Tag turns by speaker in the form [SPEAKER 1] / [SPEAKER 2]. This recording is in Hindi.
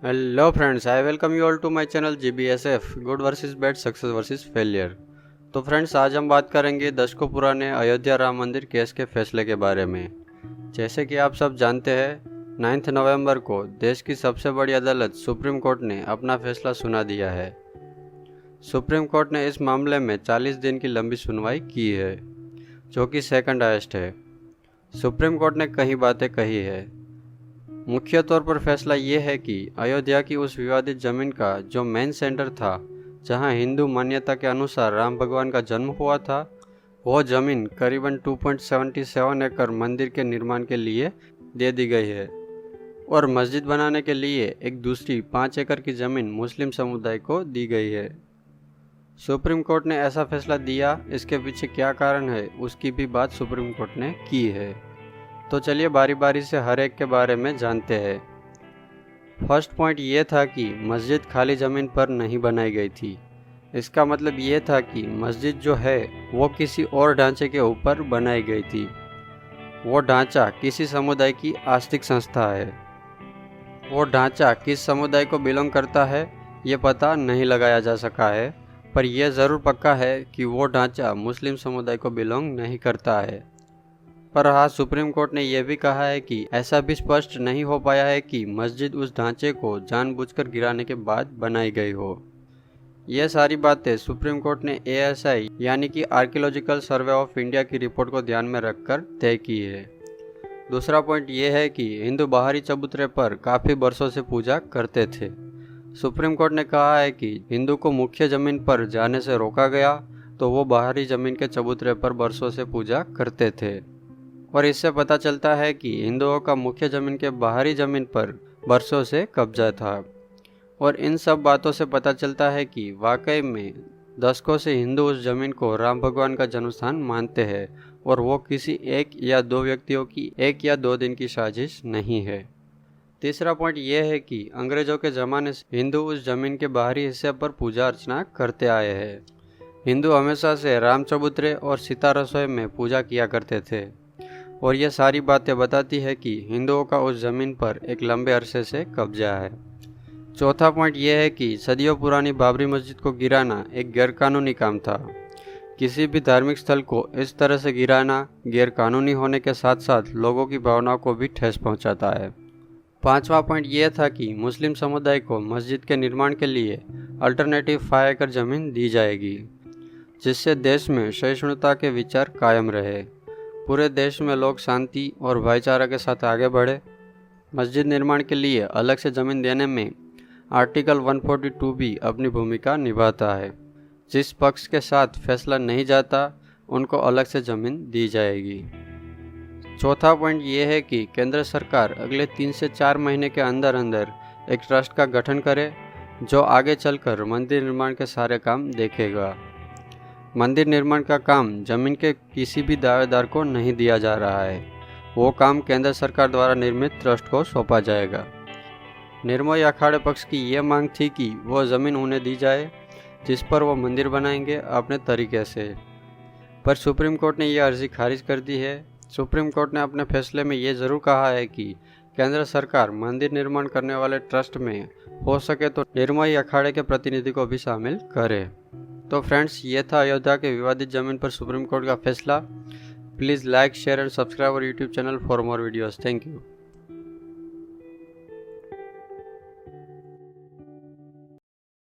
[SPEAKER 1] Hello friends, I welcome you all to my channel GBSF good versus bad, success versus failure. तो फ्रेंड्स, आज हम बात करेंगे दशकों पुराने अयोध्या राम मंदिर केस के फैसले के बारे में। जैसे कि आप सब जानते हैं, 9 नवंबर को देश की सबसे बड़ी अदालत सुप्रीम कोर्ट ने अपना फैसला सुना दिया है। सुप्रीम कोर्ट ने इस मामले में 40 दिन की लंबी सुनवाई की है, जो कि सेकंड हाईएस्ट है। सुप्रीम कोर्ट ने कई बातें कही है। मुख्य तौर पर फैसला ये है कि अयोध्या की उस विवादित जमीन का जो मेन सेंटर था, जहां हिंदू मान्यता के अनुसार राम भगवान का जन्म हुआ था, वो जमीन करीबन 2.77 एकड़ मंदिर के निर्माण के लिए दे दी गई है और मस्जिद बनाने के लिए एक दूसरी 5 एकड़ की जमीन मुस्लिम समुदाय को दी गई है। सुप्रीम कोर्ट ने ऐसा फैसला दिया, इसके पीछे क्या कारण है उसकी भी बात सुप्रीम कोर्ट ने की है। तो चलिए बारी बारी से हर एक के बारे में जानते हैं। फर्स्ट पॉइंट ये था कि मस्जिद खाली ज़मीन पर नहीं बनाई गई थी। इसका मतलब ये था कि मस्जिद जो है वो किसी और ढांचे के ऊपर बनाई गई थी। वो ढांचा किसी समुदाय की आस्तिक संस्था है। वो ढांचा किस समुदाय को बिलोंग करता है ये पता नहीं लगाया जा सका है, पर यह ज़रूर पक्का है कि वो ढांचा मुस्लिम समुदाय को बिलोंग नहीं करता है। पर हाँ, सुप्रीम कोर्ट ने यह भी कहा है कि ऐसा भी स्पष्ट नहीं हो पाया है कि मस्जिद उस ढांचे को जानबूझकर गिराने के बाद बनाई गई हो। यह सारी बातें सुप्रीम कोर्ट ने ASI यानी कि आर्कियोलॉजिकल सर्वे ऑफ इंडिया की रिपोर्ट को ध्यान में रखकर तय की है। दूसरा पॉइंट यह है कि हिंदू बाहरी चबूतरे पर काफ़ी वर्षों से पूजा करते थे। सुप्रीम कोर्ट ने कहा है कि हिंदू को मुख्य ज़मीन पर जाने से रोका गया तो वो बाहरी ज़मीन के चबूतरे पर वर्षों से पूजा करते थे, और इससे पता चलता है कि हिंदुओं का मुख्य ज़मीन के बाहरी ज़मीन पर वर्षों से कब्जा था। और इन सब बातों से पता चलता है कि वाकई में दशकों से हिंदू उस ज़मीन को राम भगवान का जन्मस्थान मानते हैं और वो किसी एक या दो व्यक्तियों की 1 या 2 दिन की साजिश नहीं है। तीसरा पॉइंट यह है कि अंग्रेज़ों के ज़माने से हिंदू उस ज़मीन के बाहरी हिस्से पर पूजा अर्चना करते आए हैं। हिंदू हमेशा से राम चबूतरे और सीता रसोई में पूजा किया करते थे, और ये सारी बातें बताती है कि हिंदुओं का उस ज़मीन पर एक लंबे अरसे से कब्जा है। चौथा पॉइंट यह है कि सदियों पुरानी बाबरी मस्जिद को गिराना एक गैरकानूनी काम था। किसी भी धार्मिक स्थल को इस तरह से गिराना गैरकानूनी होने के साथ साथ लोगों की भावनाओं को भी ठेस पहुंचाता है। पांचवा पॉइंट यह था कि मुस्लिम समुदाय को मस्जिद के निर्माण के लिए अल्टरनेटिव 5 एकड़ ज़मीन दी जाएगी, जिससे देश में सहिष्णुता के विचार कायम रहे, पूरे देश में लोग शांति और भाईचारा के साथ आगे बढ़े। मस्जिद निर्माण के लिए अलग से ज़मीन देने में आर्टिकल 142 भी अपनी भूमिका निभाता है। जिस पक्ष के साथ फैसला नहीं जाता उनको अलग से ज़मीन दी जाएगी। चौथा पॉइंट ये है कि केंद्र सरकार अगले 3 से 4 महीने के अंदर अंदर एक ट्रस्ट का गठन करे, जो आगे चलकर मंदिर निर्माण के सारे काम देखेगा। मंदिर निर्माण का काम जमीन के किसी भी दावेदार को नहीं दिया जा रहा है, वो काम केंद्र सरकार द्वारा निर्मित ट्रस्ट को सौंपा जाएगा। निर्मोही अखाड़े पक्ष की ये मांग थी कि वो ज़मीन उन्हें दी जाए जिस पर वो मंदिर बनाएंगे अपने तरीके से, पर सुप्रीम कोर्ट ने यह अर्जी खारिज कर दी है। सुप्रीम कोर्ट ने अपने फैसले में ये ज़रूर कहा है कि केंद्र सरकार मंदिर निर्माण करने वाले ट्रस्ट में हो सके तो निर्मोही अखाड़े के प्रतिनिधि को भी शामिल करे। तो फ्रेंड्स, ये था अयोध्या के विवादित जमीन पर सुप्रीम कोर्ट का फैसला। Please like, share and subscribe our YouTube channel for more videos. Thank you.